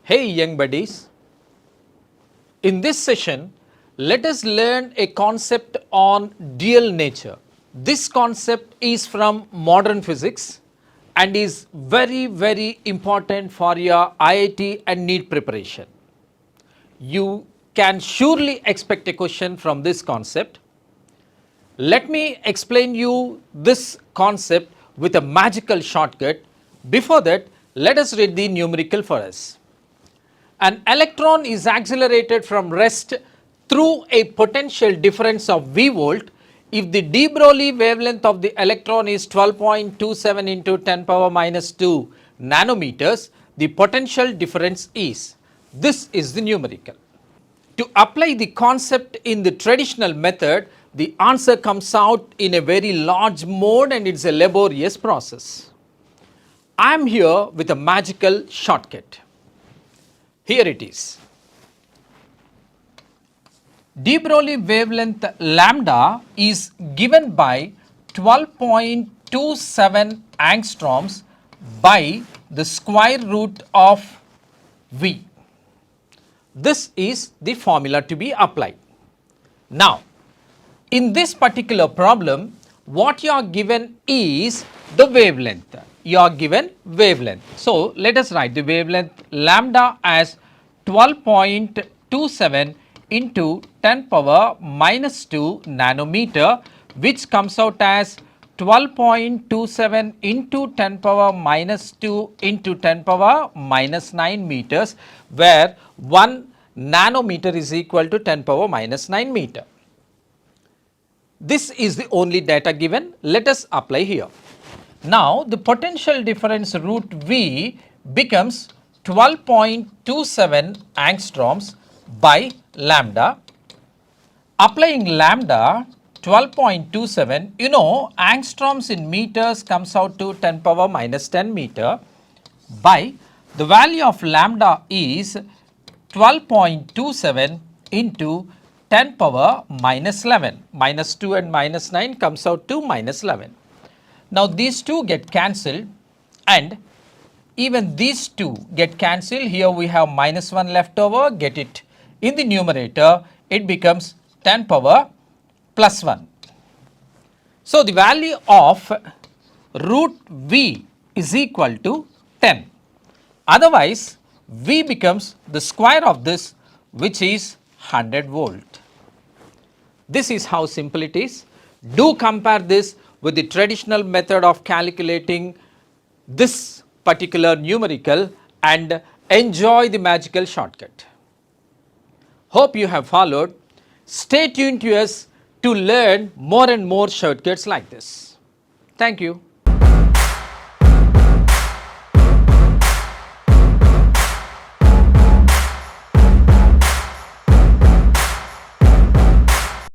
Hey young buddies, in this session let us learn a concept on dual nature. This concept is from modern physics and is very important for your IIT and NEET preparation. You can surely expect a question from this concept. Let me explain you this concept with a magical shortcut. Before that, let us read the numerical for us. An electron is accelerated from rest through a potential difference of V volt if the de Broglie wavelength of the electron is 12.27 into 10 power minus 2 nanometers. The potential difference is. This is the numerical. To apply the concept in the traditional method, the answer comes out in a very large mode and it's a laborious process. I am here with a magical shortcut. Here it is. De Broglie wavelength lambda is given by 12.27 angstroms by the square root of V. This is the formula to be applied. Now, in this particular problem, what you are given is the wavelength. You are given wavelength. So, let us write the wavelength lambda as 12.27 into 10 power minus 2 nanometer, which comes out as 12.27 into 10 power minus 2 into 10 power minus 9 meters, where 1 nanometer is equal to 10 power minus 9 meter. This is the only data given. Let us apply here. Now, the potential difference root V becomes 12.27 angstroms by lambda. Applying lambda 12.27, you know angstroms in meters comes out to 10 power minus 10 meter by the value of lambda is 12.27 into 10 power minus 11. Minus 2 and minus 9 comes out to minus 11. Now, these two get cancelled and even these two get cancelled. Here we have minus 1 left over, get it in the numerator, it becomes 10 power plus 1. So, the value of root V is equal to 10. Otherwise, V becomes the square of this, which is 100 volt. This is how simple it is. Do compare this with the traditional method of calculating this particular numerical and enjoy the magical shortcut. Hope you have followed. Stay tuned to us to learn more and more shortcuts like this. Thank you.